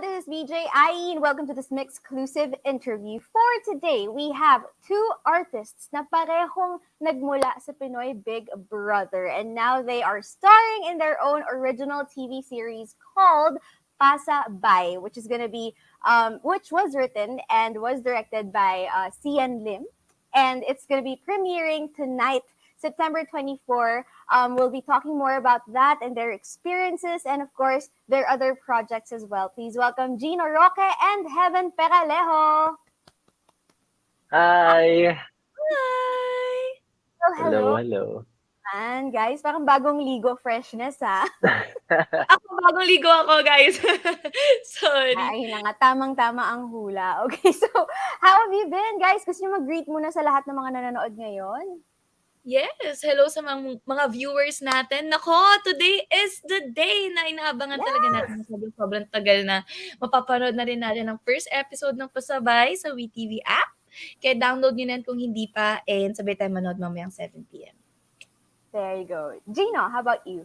This is BJ IE and welcome to this MYXclusive interview. For today, we have two artists na parehong nagmula sa Pinoy Big Brother and now they are starring in their own original TV series called Pasa Bay, which is gonna be which was written and was directed by Cian Lim, and it's gonna be premiering tonight, September 24. We'll be talking more about that and their experiences and, of course, their other projects as well. Please welcome Gino Roque and Heaven Peralejo. Hi! Hi! Hello. And guys, parang bagong ligo freshness, ha? Bagong ligo ako, guys. Sorry. Ay na nga, tamang-tama ang hula. Okay, so, how have you been, guys? Gusto nyo mag-greet muna sa lahat ng mga nanonood ngayon? Yes, hello sa mga viewers natin. Nako, today is the day na inaabangan talaga natin. Sobrang tagal na. Mapapanood na rin natin ang first episode ng Pasabay sa WeTV app. Kaya download nyo na kung hindi pa and sabay tayo manood mamayang 7 p.m. There you go. Gino, how about you?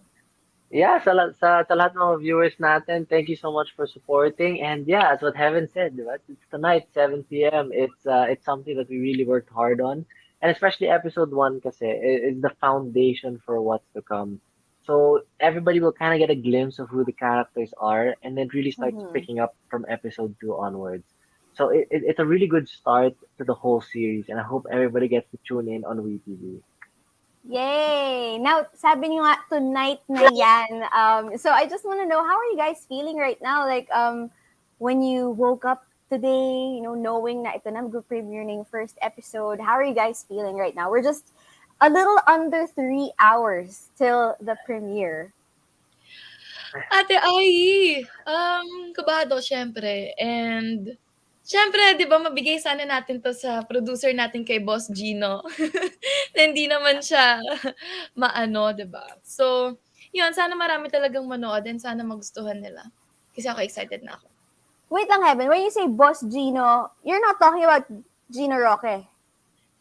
Yeah, sa lahat ng mga viewers natin, thank you so much for supporting. And yeah, as what Heaven said, diba? It's tonight, 7 p.m. It's something that we really worked hard on. And especially episode 1 kasi is the foundation for what's to come. So everybody will kind of get a glimpse of who the characters are and then really starts picking up from episode 2 onwards. So it's a really good start to the whole series and I hope everybody gets to tune in on WeTV. Yay! Now, sabi niyo nga, tonight na yan. So I just want to know, how are you guys feeling right now? Like, when you woke up today, knowing na ito na mag-premiere ng first episode, how are you guys feeling right now? We're just a little under 3 hours till the premiere. Ate Ai, kabado syempre. And syempre, di ba, mabigay sana natin to sa producer natin kay Boss Gino. Na hindi naman siya maano, di ba? So, yun, sana marami talagang manood and sana magustuhan nila. Kasi ako excited na ako. Wait lang, Heaven. When you say Boss Gino, you're not talking about Gino Roque.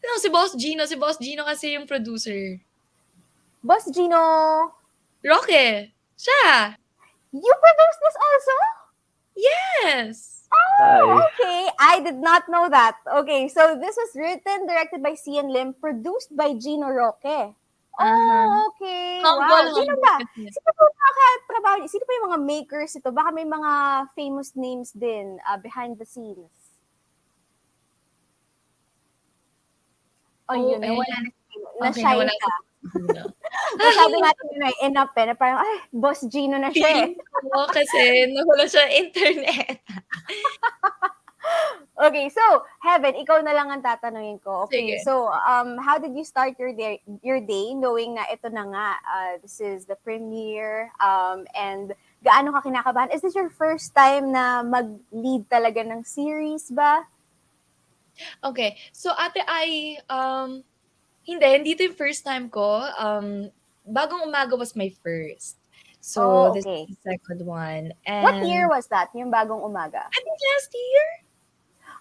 No, si Boss Gino. Si Boss Gino kasi yung producer. Boss Gino Roque. Siya. You produced this also? Yes. Oh, okay. I did not know that. Okay, so this was written, directed by Cian Lim, produced by Gino Roque. Oh, okay. Wow. Sino ba? Sino pa yung mga makers ito? Baka may mga famous names din behind the scenes. Oh, yun. Wala na shy ka. Sabi natin yun ay enough na parang, ay, Boss Gino na siya eh. Oo, kasi nawala siya internet. Okay, so Heaven, ikaw na lang ang tatanungin ko. Okay, Sige. so how did you start your day knowing na ito na nga, this is the premiere, and gaano ka kinakabahan? Is this your first time na mag-lead talaga ng series ba? Okay, so Ate Ai, hindi ito yung first time ko. Bagong Umaga was my first. So, this is the second one. And what year was that, yung Bagong Umaga? I think last year.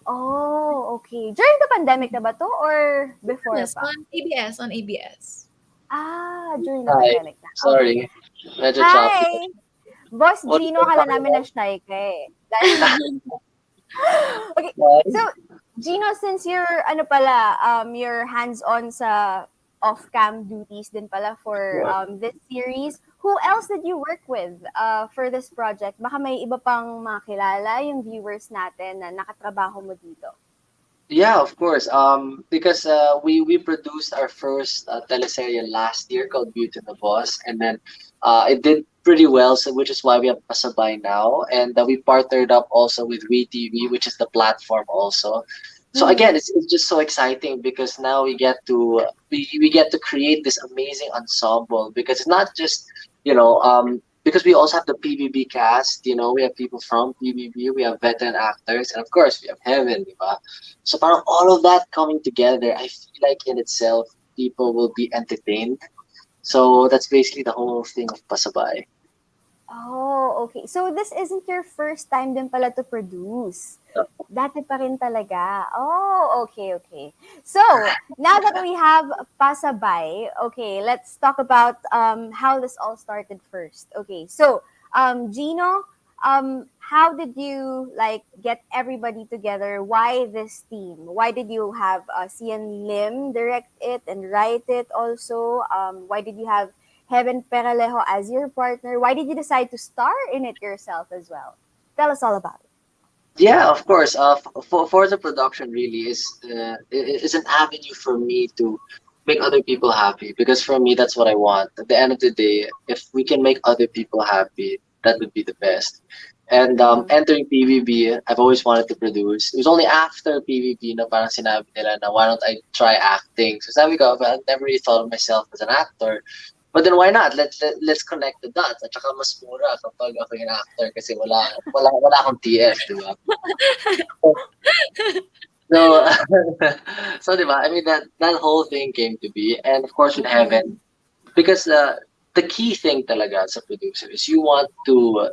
Oh, okay. During the pandemic na ba to or before Yes, pa? on ABS. During the pandemic na. Sorry. Medyo Hi! choppy. Boss Gino, kala namin na shy ka eh. Okay, so Gino, since you're you're hands-on sa off-cam duties din pala for this series, who who else did you work with for this project? Baka may iba pang makilala yung viewers natin na nakatrabaho mo dito. Yeah, of course. Because we produced our first teleserye last year called Beauty and the Boss, and then it did pretty well, so which is why we have Pasabay now, and we partnered up also with WeTV, which is the platform also. So again, Mm. it's just so exciting because now we get to create this amazing ensemble because it's not just because we also have the PBB cast, we have people from PBB, we have veteran actors, and of course we have Heaven, di ba? So parang all of that coming together, I feel like in itself, people will be entertained. So that's basically the whole thing of Pasabay. Oh, okay. So this isn't your first time din pala to produce. Dati pa rin talaga. Oh, okay, okay. So, now that we have Pasabay, okay, let's talk about how this all started first. Okay, so, Gino, how did you like get everybody together? Why this team? Why did you have Cian Lim direct it and write it also? Why did you have Heaven Peralejo as your partner? Why did you decide to star in it yourself as well? Tell us all about it. Yeah, of course. For the production really is an avenue for me to make other people happy because for me that's what I want. At the end of the day, if we can make other people happy, that would be the best. And Mm-hmm. entering PVB, I've always wanted to produce. It was only after PVB na parang sinabi nila na why don't I try acting? So sabi ko, well, I never really thought of myself as an actor. But then why not? Let's connect the dots. At saka mas mura kapag ako yung actor kasi wala akong TF, di ba? So, so di ba? I mean that whole thing came to be, and of course with Mm-hmm. Heaven, because the key thing talaga as a producer is you want to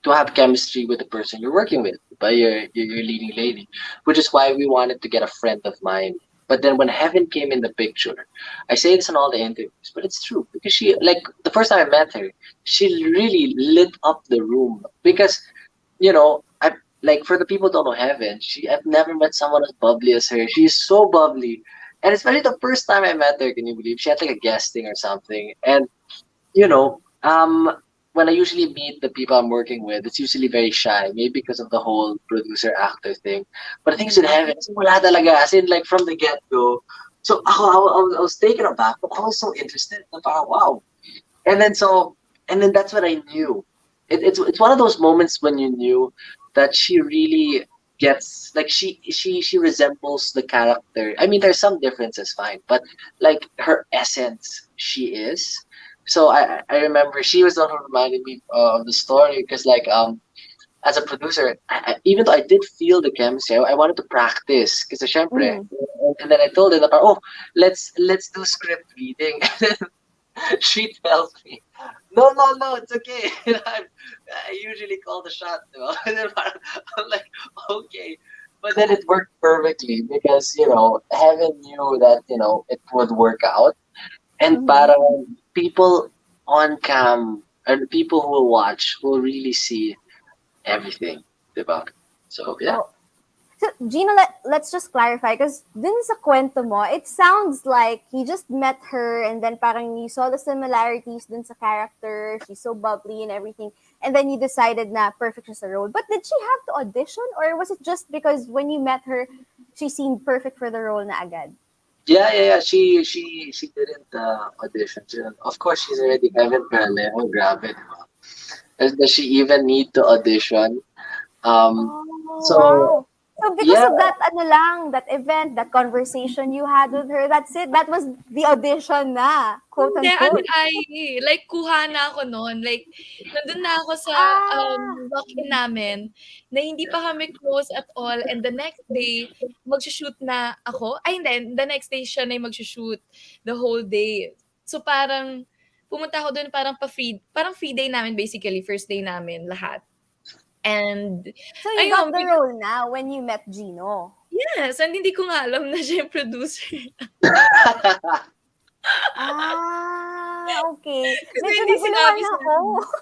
have chemistry with the person you're working with, by your leading lady, which is why we wanted to get a friend of mine. But then when Heaven came in the picture, I say this in all the interviews, but it's true because she like the first time I met her, she really lit up the room because I like for the people who don't know Heaven, I've never met someone as bubbly as her. She's so bubbly. And especially the first time I met her, can you believe she had like a guesting or something? And you know, um, when I usually meet the people I'm working with, it's usually very shy, maybe because of the whole producer actor thing. But the things in Mm-hmm. Heaven, it's wala talaga, as in like from the get go. So I was taken aback, but I was so interested. Na parang, wow, and then so and then that's what I knew. It's one of those moments when you knew that she really gets like she resembles the character. I mean, there's some differences, fine, but like her essence, she is. So I remember she was the one who reminded me of the story because like as a producer, even though I did feel the chemistry, I wanted to practice because syempre, Mm-hmm. and then I told her that oh let's do script reading. She tells me, no, no, no, it's okay. I usually call the shot, diba? And then I'm like, okay. But then it worked perfectly because, Heaven knew that, it would work out. And Mm-hmm. parang people on cam and people who will watch will really see everything, diba? So, yeah. Oh, so, Gino, let's just clarify because dun sa kwento mo, it sounds like you just met her and then parang you saw the similarities dun sa character, she's so bubbly and everything, and then you decided na perfect siya sa role. But did she have to audition or was it just because when you met her, she seemed perfect for the role na agad? Yeah, yeah, yeah. She didn't audition. Of course, she's already Kevin Peralejo. Grabe, diba? Does she even need to audition? Um, Oh, so wow. So because yeah, of that ano lang, that event, that conversation you had with her, that's it. That was the audition na, quote Hindi, Ate unquote. Ai, like kuha na ako nun, like nandun na ako sa, Ah. walk-in namin na hindi pa kami close at all and the next day magso-shoot na ako ay hindi, the next day siya na yung magso-shoot the whole day. So parang pumunta ako dun parang free day namin basically, first day namin lahat. And So you got ayun, the role na when you met Gino. yes, and hindi ko nga alam na siya yung producer. Ah, okay. Kasi Medyo hindi sinabi naguluhan sa ako. akin.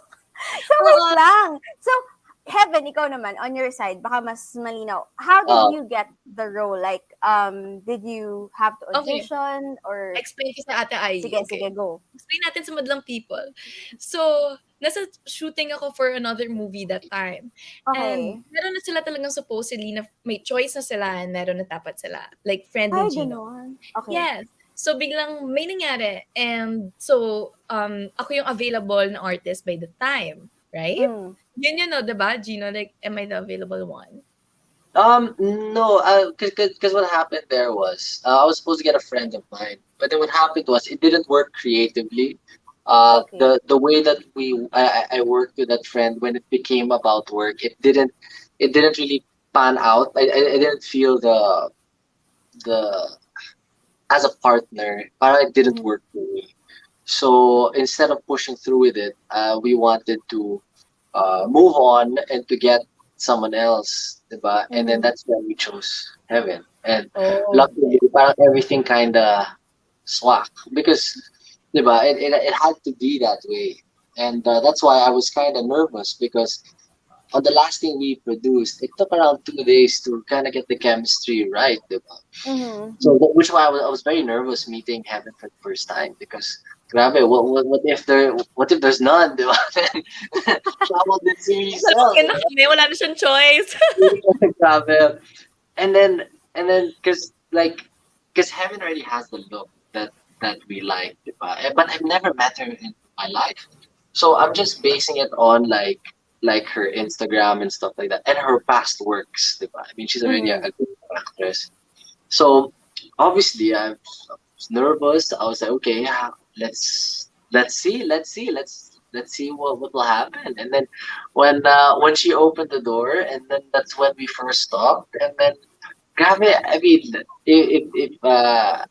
So wait Oo. lang. So Heaven, ikaw naman, on your side, baka mas malinaw. How Uh, did you get the role? Like, did you have to Okay, audition or explain ko sa Ate Ai. sige, Okay. go. Explain natin sa madlang people. So, nasa shooting ako for another movie that time. And Okay. meron na sila talagang supposedly na may choice na sila and meron na tapat sila. Like, friend ni Ay, Gino. ganun. Okay. Yes. So, biglang may nangyari. And so, ako yung available na artist by the time. Right? Mm. Yun yun, no, diba, Gino? Like, am I the available one? no, because what happened there was I was supposed to get a friend of mine, but then what happened was it didn't work creatively. Okay. The way that I worked with that friend when it became about work, it didn't really pan out. I didn't feel the as a partner, but it didn't Mm. work for me. So instead of pushing through with it, we wanted to move on and to get someone else, diba? And then Mm-hmm. that's when we chose Heaven. And Oh, luckily, parang everything kind of swak because, diba, it had to be that way. And that's why I was kind of nervous because on the last thing we produced, it took around 2 days to kind of get the chemistry right, diba? Mm-hmm. So which why I was very nervous meeting Heaven for the first time because grabe, what if there's none, di ba? Then how will the series sell? malaki na kami. Wala na siyang choice. Grabe. And then because Heaven already has the look that we like, di ba? But I've never met her in my life. So I'm just basing it on like her Instagram and stuff like that and her past works, di ba? I mean she's already Mm-hmm. a good actress. So obviously I was nervous. I was like, okay, yeah, let's see what will happen. And then when she opened the door, and then that's when we first talked. And then, grabe, I mean, if I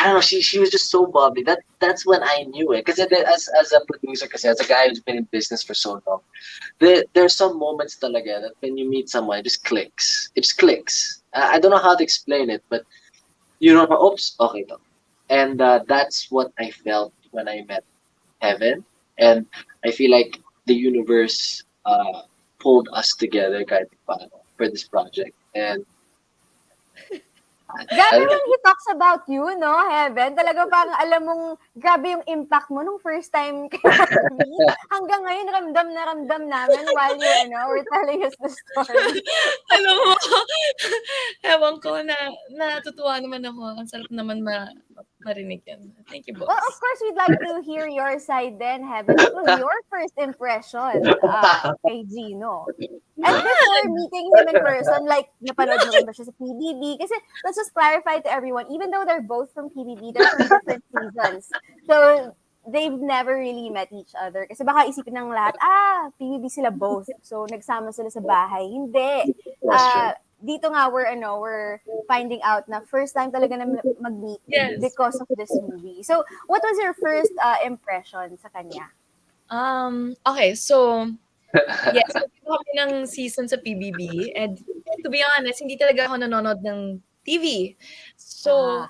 don't know, she was just so bubbly. That's when I knew it. Because as a producer, because as a guy who's been in business for so long, there's some moments talaga that when you meet someone, it just clicks. It just clicks. I don't know how to explain it, but you know, oops, okay, to. And that's what I felt when I met Heaven, and I feel like the universe pulled us together kind of for this project. And Grabe I, when he talks about you, no, Heaven. Talaga parang alam mong grabe yung impact mo nung first time kayo mag-meet. Hanggang ngayon, ramdam na ramdam namin while you, were telling us the story. Alam mo, ewan ko na natutuwa naman ako. Ang sarap naman marinig yan. Thank you, Well, of boss. course, we'd like to hear your side then, Heaven. What was your first impression kay Gino? And before meeting him in person, like, napanood mo rin ba siya sa PBB? Kasi, let's just clarify to everyone, even though they're both from PBB, they're from different seasons. So, they've never really met each other. Kasi baka isipin ng lahat, PBB sila both. So, nagsama sila sa bahay. Hindi. that's true. Dito nga, we're finding out na first time talaga na mag-meet Yes. because of this movie. So, what was your first impression sa kanya? Okay, so, yes, nagkaroon kami ng season sa PBB. And to be honest, hindi talaga ako nanonood ng TV. So,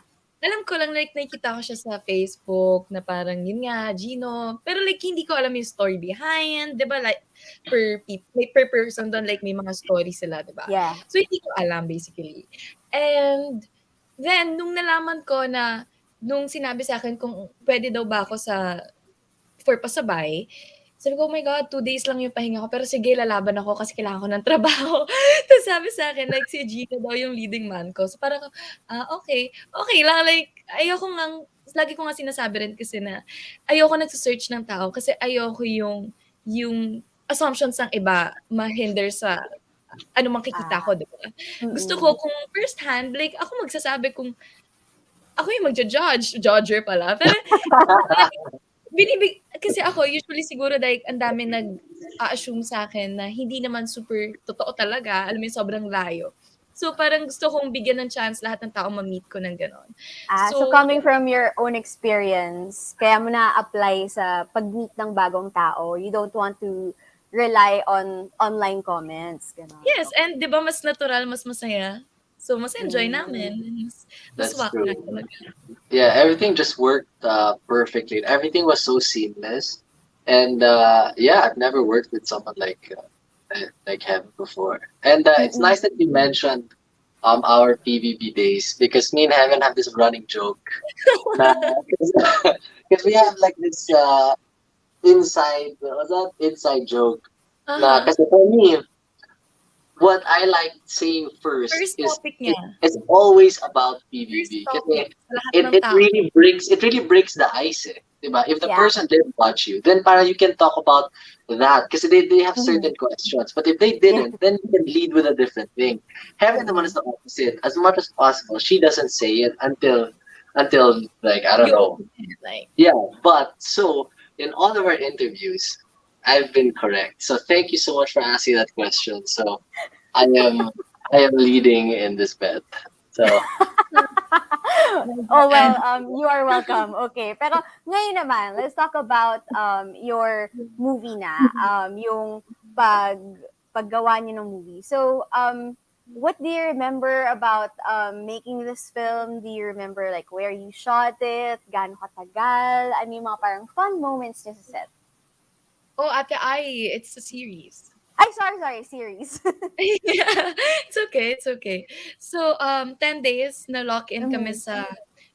alam ko lang, like, nakikita ko siya sa Facebook na parang, yun nga, Gino. Pero like, hindi ko alam yung story behind. Diba? Like, per person doon, like, may mga story sila, diba? Yeah. So, hindi ko alam, basically. And then, nung nalaman ko na, nung sinabi sa akin kung pwede daw ba ako for pasabay, sabi ko, oh my God, 2 days lang yung pahinga ko. Pero sige, lalaban ako kasi kailangan ko ng trabaho. Tapos sabi sa akin, like, si Gino daw yung leading man ko. So parang, okay. Okay lang, like, lagi ko nga sinasabi rin kasi na, ayoko nagsasearch ng tao kasi ayoko yung assumptions ng iba mahinder sa ano makikita ko, di ba? Gusto ko kung first hand, like, ako magsasabi kung ako yung judger pala. Pero, kasi ako, usually siguro like, ang dami nag-assume sa akin na hindi naman super totoo talaga. Alam mo yung sobrang layo. So, parang gusto kong bigyan ng chance lahat ng tao ma-meet ko ng gano'n. So coming from your own experience, kaya mo na-apply sa pag-meet ng bagong tao, you don't want to rely on online comments. Gano'n. Yes, and di ba mas natural, mas masaya? So, mas enjoy namin. Mas That's wak true. na talaga. Yeah, everything just worked perfectly. Everything was so seamless. And yeah, I've never worked with someone like like heaven before. And it's Mm-mm. nice that you mentioned our PVP days because me and Heaven have this running joke na because we have like this inside what's that inside joke na Uh-huh. kasi for me what I like saying first First is topic niya. it's always about First PVP topic kasi sa lahat it, ng it tao. really breaks it really breaks the ice eh. Diba? If the Yeah. person didn't watch you, then para you can talk about that because they have Mm-hmm. certain questions. But if they Yeah. didn't, then you can lead with a different thing. Heaven naman Mm-mm. is the opposite. As much as possible, she doesn't say it until like I don't You know. own it, like, Yeah, but so in all of our interviews, I've been correct. So thank you so much for asking that question. So I am I am leading in this bet. So Oh well, and you are welcome. Okay, pero ngayon naman, let's talk about your movie na, yung pag paggawa niyo ng movie. So, what do you remember about making this film? Do you remember like where you shot it? Gaano katagal? Ano yung mga parang fun moments niya sa set? oh, Ate Ai, it's a series. Ay, sorry, series. Yeah, it's okay, it's okay. So, 10 days na lock in kami Mhm. sa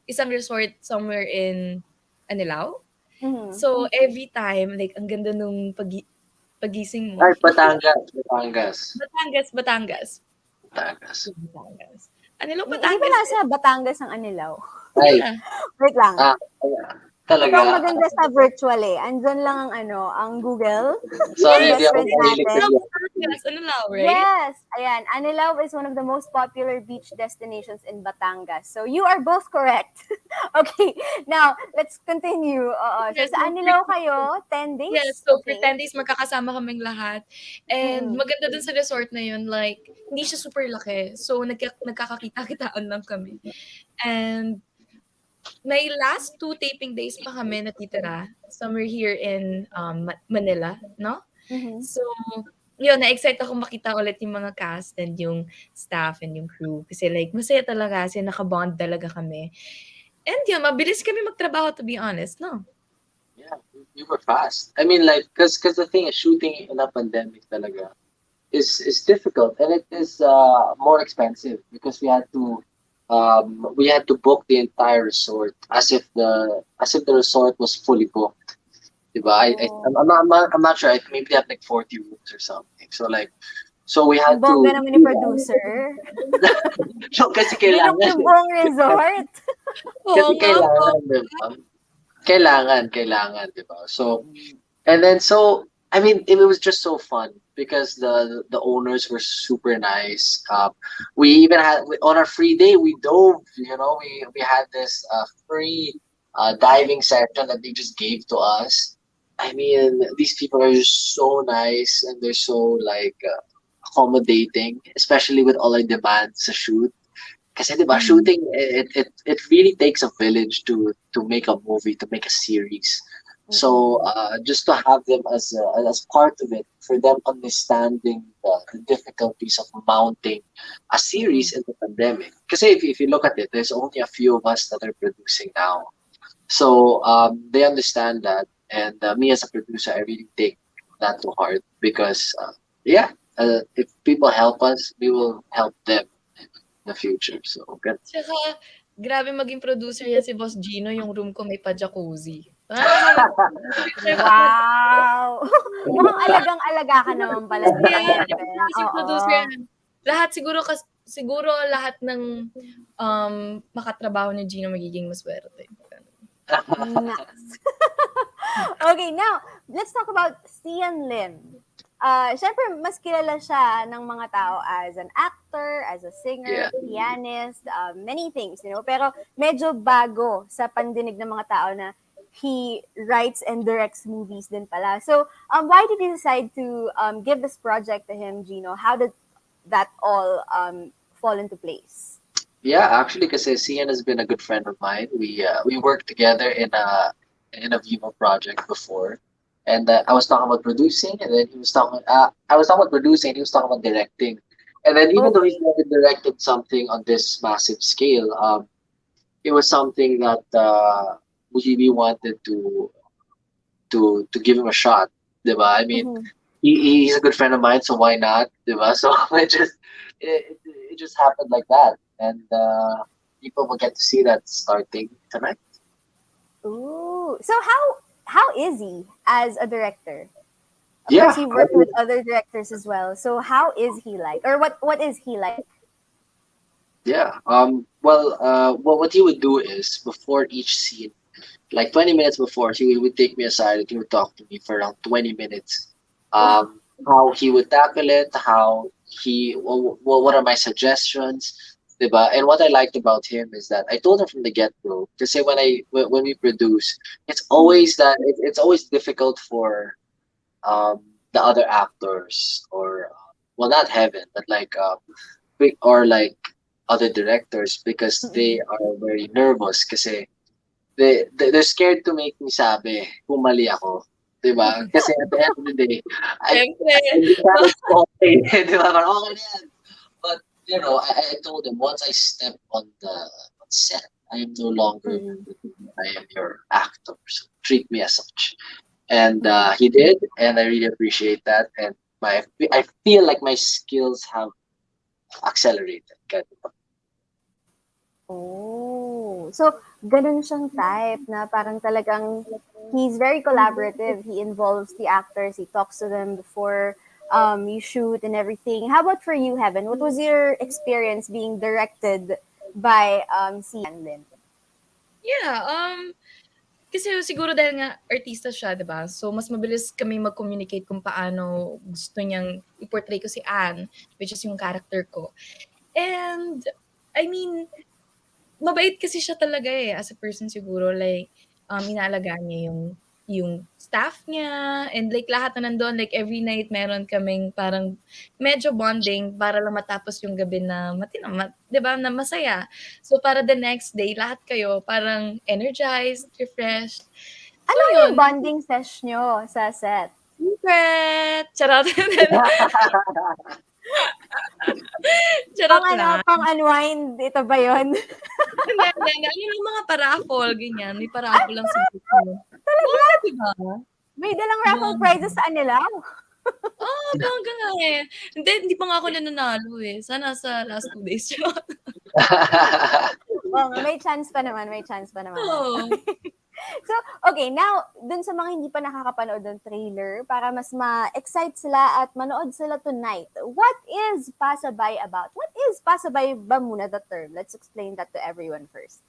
isang resort somewhere in Anilao. Mhm. So, every time, like, ang ganda nung pagising mo. ay Batangas. Batangas, Batangas. Batangas. Batangas. Anilao, Di ba Batangas. nasa Batangas ang Anilaw? Ay, Yeah. Wait lang. Ito ang talaga. maganda sa virtual eh. Andun lang ang ang Google. Sorry, Yung hindi best ako friends mahilig sa natin. Anilao, iyo. Batangas. Anilao, right? Yes. Ayan. Anilao is one of the most popular beach destinations in Batangas. So you are both correct. Okay. Now, let's continue. So Yes, sa Anilao kayo, 10 yes, days? so for Okay. 10 days magkakasama kaming lahat. And Mm-mm. maganda dun sa resort na yun, like, hindi siya super laki. So, nagkakakita-kitaan lang kami. And may last 2 taping days pa kami natitira, somewhere here in Manila, no? Mhm. So, yun, na-excite ako makita ulit yung mga cast and yung staff and yung crew. Kasi like, masaya talaga kasi nakabond talaga kami. And yun, mabilis kami magtrabaho to be honest, no? Yeah, you were fast. I mean, like, cause the thing is, shooting in a pandemic talaga is difficult and it is more expensive because we had to book the entire resort as if the resort was fully booked. Diba? Oh. I'm not sure. Maybe they have like 40 rooms or something. So like, so we Ang had bongga to naman ni do that. producer. So kasi Binook kailangan, yung buong resort. Oo kasi nga po. kailangan, diba? Kailangan, diba? So, and then so I mean it was just so fun because the owners were super nice. We even had on our free day we dove. You know, we had this free diving session that they just gave to us. I mean, these people are just so nice and they're so like accommodating, especially with all our demands sa shoot. Kasi diba, Mm. shooting it really takes a village to make a movie, to make a series. So Mm-mm. just to have them as part of it, for them understanding the difficulties of mounting a Mm-mm. series in the pandemic. Because if you look at it, there's only a few of us that are producing now. So they understand that, and me as a producer, I really take that to heart because yeah, if people help us, we will help them in the future. So good. Tsaka, grabe maging producer yan si Boss Gino, yung room ko may pa-jacuzzi. Ah, Wow! Mukhang alagang-alaga ka naman pala kasi dito, yan, Hepe. kasing Oo. producer yan. Lahat siguro lahat ng makatrabaho ni Gino magiging maswerte. Nice. Okay, now, let's talk about Sian Lim. Siyempre, mas kilala siya ng mga tao as an actor, as a singer, Yeah. pianist, many things, Pero medyo bago sa pandinig ng mga tao na he writes and directs movies din pala. So, why did you decide to give this project to him, Gino? How did that all fall into place? Yeah, actually, because Sian has been a good friend of mine. We worked together in a Vivo project before, and I was talking about producing, and then he was talking. I was talking about producing, and he was talking about directing. And then even though he's Okay. never directed something on this massive scale, it was something that we wanted to give him a shot. Diba? I mean, Mhm. he's a good friend of mine, so why not, diba? So it just happened like that, and people will get to see that starting tonight. Ooh. So how is he as a director? Of course, Yeah, he worked with other directors as well. So how is he like, or what is he like? yeah. Well, what he would do is before each scene, like 20 minutes before, he would take me aside and he would talk to me for around 20 minutes. Wow. How he would tackle it, what are my suggestions, diba? And what I liked about him is that I told him from the get-go, kasi when we produce, it's Mhm. always it's always difficult for the other actors or well, not Heaven, but like or like other directors because they Mm-mm. are very nervous kasi they're scared to make me sabi kung mali ako. 'Di ba? Kasi at the end of the day, Siyempre. hindi ka okay. 'Di ba? Parang okay na yan. But, I told him once I step on set, I am no longer your Mm-mm. producer. I am your actor. So treat me as such. And Mm-mm. he did, and I really appreciate that. And I feel like my skills have accelerated. Ganun. Oh. So, ganun siyang type na parang talagang he's very collaborative. He involves the actors. He talks to them before you shoot and everything. How about for you, Heaven? What was your experience being directed by Lin? Yeah, kasi siguro dahil nga artista siya, 'di ba? So mas mabilis kami mag-communicate kung paano gusto niyang i-portray ko si Anne, which is yung character ko. And I mean, mabait kasi siya talaga eh, as a person siguro like, inaalagaan niya yung staff niya and like lahat na nando'n like every night meron kaming parang medyo bonding para lang matapos yung gabi na 'di ba, na masaya. So para the next day lahat kayo parang energized, refreshed. So Ano yung yun, bonding sesh nyo sa set? secret, charot. Pang Charot ano, lang. pang unwind, ito ba yun? Hindi. Yun yung mga paraffol, ganyan. May paraffol lang sa gitna. Talaga? Oo, 'di ba? May dalang raffle prizes Bongga. sa kanila? Oo, bongga nga eh. Hindi pa nga ako nananalo eh. Sana sa last 2 days. Charot. Oo, may chance pa naman, may chance pa naman. Oo. So, okay, now, dun sa mga hindi pa nakakapanood ng trailer, para mas ma-excite sila at manood sila tonight, what is pasabay about? What is pasabay ba muna the term? Let's explain that to everyone first.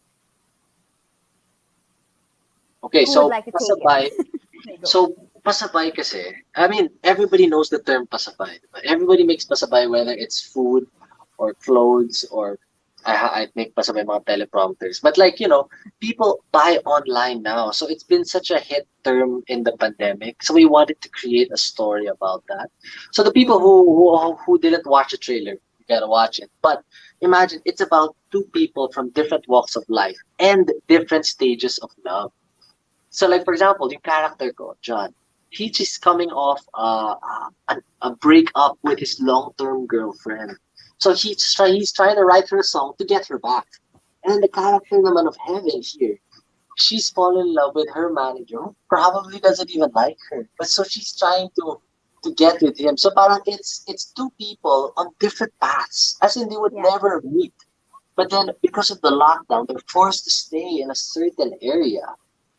Okay, Who would so like to take it? pasabay. So pasabay kasi, I mean, everybody knows the term pasabay. But everybody makes pasabay whether it's food or clothes or I make pasabay mga teleprompters. But like, people buy online now. So it's been such a hit term in the pandemic. So we wanted to create a story about that. So the people who didn't watch the trailer, you gotta watch it. But imagine it's about two people from different walks of life and different stages of love. So like for example, yung character ko, John, he's just coming off a breakup with his long-term girlfriend. So he's trying to write her a song to get her back. And then the character naman of Heaven here, she's fallen in love with her manager who probably doesn't even like her. But so she's trying to get with him. So parang it's two people on different paths. As in they would Yeah. never meet. But then because of the lockdown, they're forced to stay in a certain area.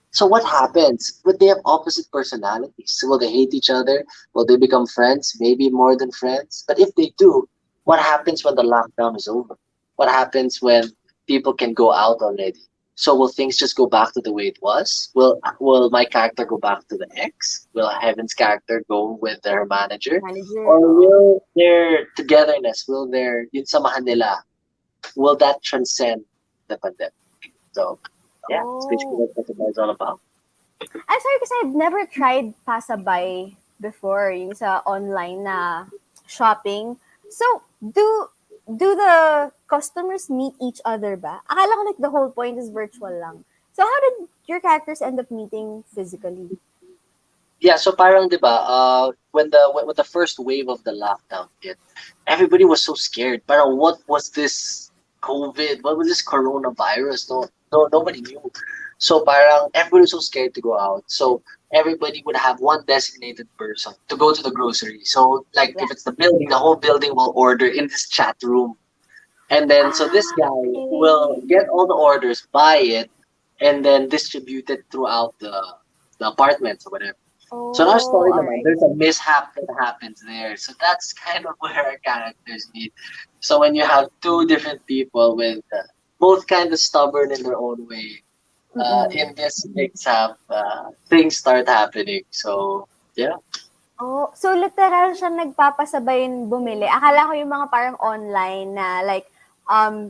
So what happens? Would they have opposite personalities? Will they hate each other? Will they become friends? Maybe more than friends. But if they do, what happens when the lockdown is over? What happens when people can go out already? So will things just go back to the way it was? Will my character go back to the ex? Will Heaven's character go with their manager? Manager. Or Oh. will their togetherness, will their yun samahan nila, will that transcend the pandemic? So yeah, it's basically Oh. what it's all about. I'm sorry kasi I've never tried pasabay before, yung sa online na shopping. So, do the customers meet each other ba? Akala ko like the whole point is virtual lang. So, how did your characters end up meeting physically? Yeah, so parang 'di ba, when the first wave of the lockdown hit, everybody was so scared. Parang what was this COVID? What was this coronavirus? No, nobody knew. So parang everybody was so scared to go out. So everybody would have one designated person to go to the grocery. So like Yeah. if it's the building, the whole building will order in this chat room. And then so this guy will Okay. get all the orders, buy it, and then distribute it throughout the apartments or whatever. So in our Oh, story all naman, right. there's a mishap that happens there. So that's kind of where our characters meet. So when you have two different people with both kind of stubborn in their own way, Mm-mm. in this mix-up, things start happening. So yeah. Oh, so literal siya nagpapasabayin bumili. Akala ko yung mga parang online na like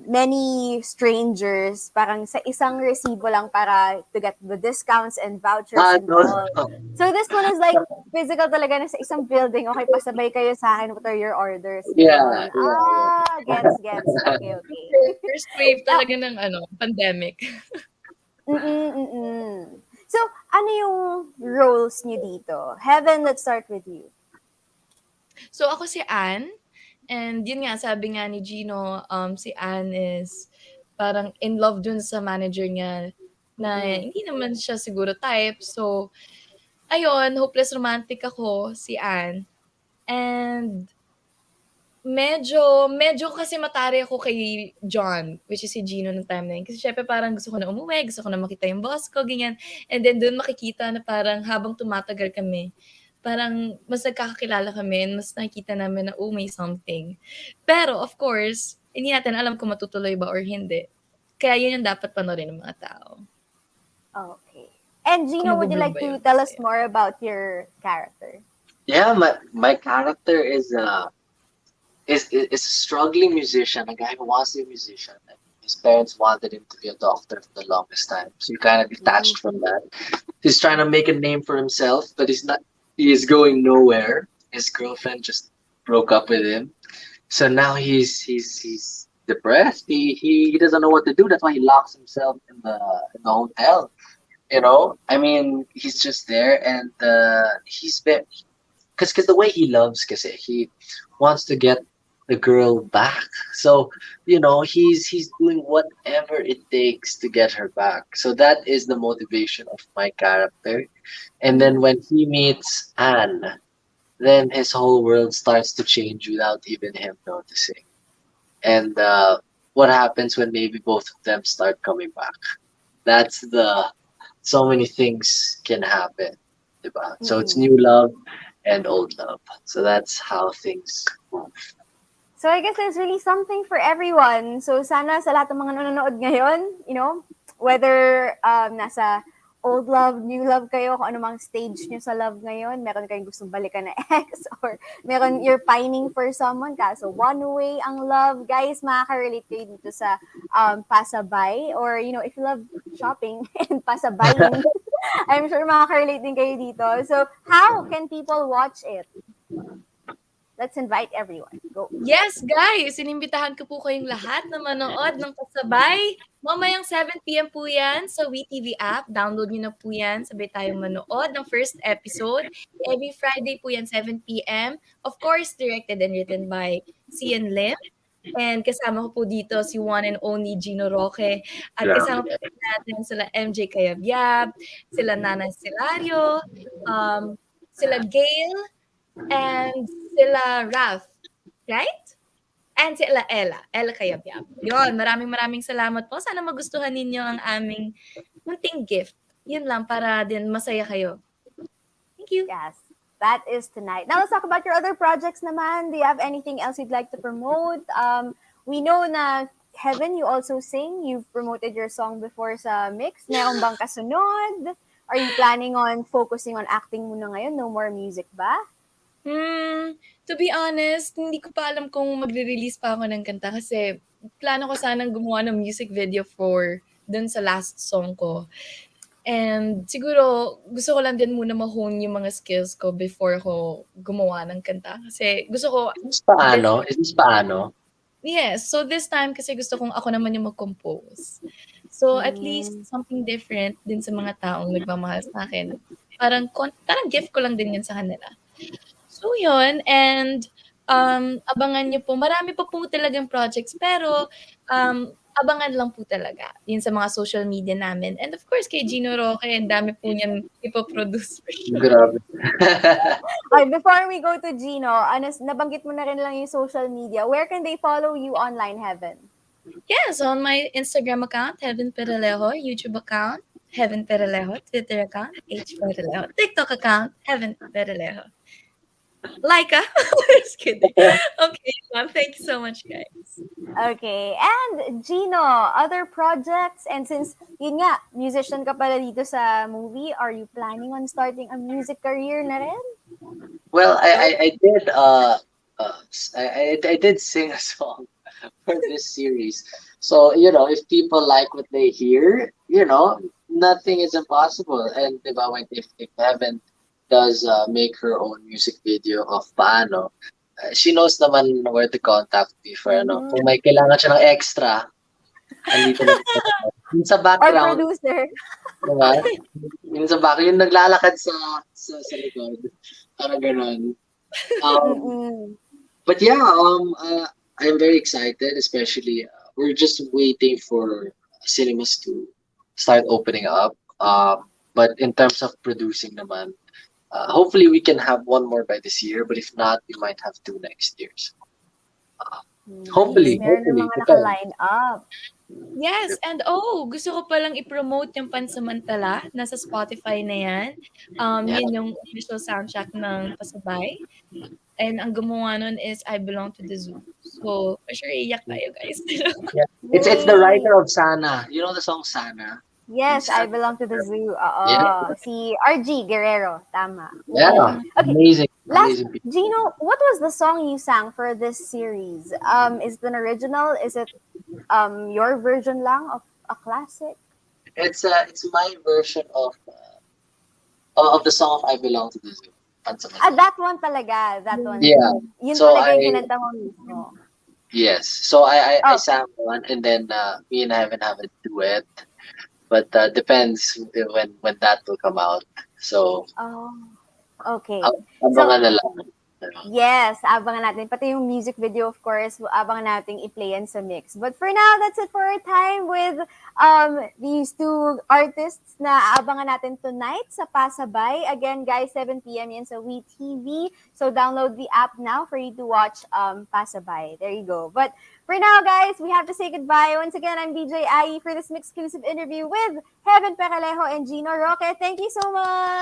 many strangers parang sa isang resibo lang para to get the discounts and vouchers and No, all. So this one is like physical talaga na sa isang building. Okay, pasabay kayo sa akin. What are your orders? yeah, Ganon. yeah, Ah, gets. Okay, okay. First wave Now, talaga ng pandemic. mm. So, ano yung roles niyo dito? Heaven, let's start with you. So ako si Anne, and yun nga, sabi nga ni Gino, si Anne is parang in love dun sa manager niya na hindi naman siya siguro type. So, ayun, hopeless romantic ako, si Anne. And medyo kasi matari ako kay John, which is si Gino nung time na yun. Kasi syempre parang gusto ko na umuwi, gusto ko na makita yung boss ko, ganyan. And then doon makikita na parang habang tumatagal kami, parang mas nagkakakilala kami and mas nakikita namin na, oh, may something. Pero of course, hindi natin alam kung matutuloy ba or hindi. Kaya yun yung dapat panoorin ng mga tao. Okay. And Kung Gino, would you mabubuo like ba to yun tell us sa'yo. more about your character? yeah. My character is a struggling musician, a guy who wants to be a musician. His parents wanted him to be a doctor for the longest time, so he kind of detached from that. He's trying to make a name for himself, but he's not. He is going nowhere. His girlfriend just broke up with him, so now he's depressed. He doesn't know what to do. That's why he locks himself in the hotel. I mean, he's just there, and he's been because the way he loves, because he wants to get the girl back. So he's doing whatever it takes to get her back. So that is the motivation of my character. And then when he meets Anne, then his whole world starts to change without even him noticing. And what happens when maybe both of them start coming back? That's the so many things can happen, diba? So it's new love and old love. So that's how things move. So I guess there's really something for everyone. So sana sa lahat ng mga nanonood ngayon, whether nasa old love, new love kayo, kung ano mang stage nyo sa love ngayon, meron kayong gustong balikan na ex, or meron you're pining for someone, kaso one way ang love, guys, makaka-relate kayo dito sa pasabay, or if you love shopping and pasabaying, I'm sure makaka-relate din kayo dito. So how can people watch it? Let's invite everyone. Go. Yes, guys! Inimbitahan ko po kayong lahat na manood ng Pasabay. Mamayang 7 p.m. po yan sa WeTV app. Download nyo na po yan. Sabay tayong manood ng first episode. Every Friday po yan, 7 p.m. Of course, directed and written by Cian Lim. And kasama ko po dito si one and only Gino Roque. At kasama po natin sila MJ Cayabyab, sila Nana Silario, sila Gail, and sila Ralph, right? And sila Ella Cayabyab. Yun, maraming salamat po. Sana magustuhan ninyo ang aming munting gift. Yun lang, para din masaya kayo. Thank you. Yes, that is tonight. Now let's talk about your other projects naman. Do you have anything else you'd like to promote? We know na Heaven, you also sing. You've promoted your song before sa Mix. Meron bang kasunod? Are you planning on focusing on acting muna ngayon? No more music ba? To be honest, hindi ko pa alam kung magre-release pa ako ng kanta kasi plano ko sanang gumawa ng music video for dun sa last song ko. And siguro, gusto ko lang din muna ma-hone yung mga skills ko before ako gumawa ng kanta. Kasi gusto ko, Is this paano? yes, so this time kasi gusto kong ako naman yung mag-compose. So at least something different din sa mga taong nagmamahal sa akin. Parang gift ko lang din yun sa kanila. So yun, and abangan niyo po. Marami pa po talagang projects, pero abangan lang po talaga yun sa mga social media namin. And of course, kay Gino Roque, ang dami po niyan ipoproduce for sure. Grabe. Okay, before we go to Gino, nabanggit mo na rin lang yung social media. Where can they follow you online, Heaven? Yes, on my Instagram account, Heaven Peralejo, YouTube account, Heaven Peralejo, Twitter account, H Peralejo, TikTok account, Heaven Peralejo. Laika. Just kidding. Okay, ma'am. Thank you so much, guys. Okay. And Gino, other projects? And since, yun nga, musician ka pala dito sa movie, are you planning on starting a music career na rin? Well, I did I did sing a song for this series. So, if people like what they hear, nothing is impossible. And diba, if Heaven does make her own music video of Paano, she knows naman where to contact me for kung may kailangan siya ng extra, andito na siya. Yung sa Or background, producer? diba? Yung sa background, yung naglalakad sa likod. Parang ganun. Mm-mm. But yeah, I'm very excited, especially we're just waiting for cinemas to start opening up. But in terms of producing naman, hopefully we can have one more by this year, but if not, we might have two next year. So, hopefully, Meron ng mga naka-line up. Yes, and gusto ko palang i-promote yung Pansamantala. Nasa Spotify na yan. Yun yung official soundtrack ng Pasabay. And ang gumawa nun is I Belong to the Zoo. So, for sure, iyak tayo, guys. Yeah. It's the writer of Sana. You know the song Sana? Yes, I Belong to the Zoo. Oo. Yeah. Si RG Guerrero. Tama. Yeah, Okay. amazing. Last, Amazing. Gino, what was the song you sang for this series? Is it an original? Is it your version lang of a classic? It's my version of the song I Belong to the Zoo. That one talaga. That one. Yeah. Yun So talaga yung I- kinanta mo mismo. Yes. So I Oh. sang one, and then me and Heaven have a duet, but depends when that will come out. So Oh, okay. abangan na lang. Yes, abangan natin. Pati yung music video, of course, abangan natin i-play yan sa mix. But for now, that's it for our time with these two artists na abangan natin tonight sa Pasabay. Again, guys, 7 p.m. yan sa WeTV. So download the app now for you to watch Pasabay. There you go. But for now, guys, we have to say goodbye. Once again, I'm DJ Ai for this MYXclusive interview with Heaven Peralejo and Gino Roque. Thank you so much!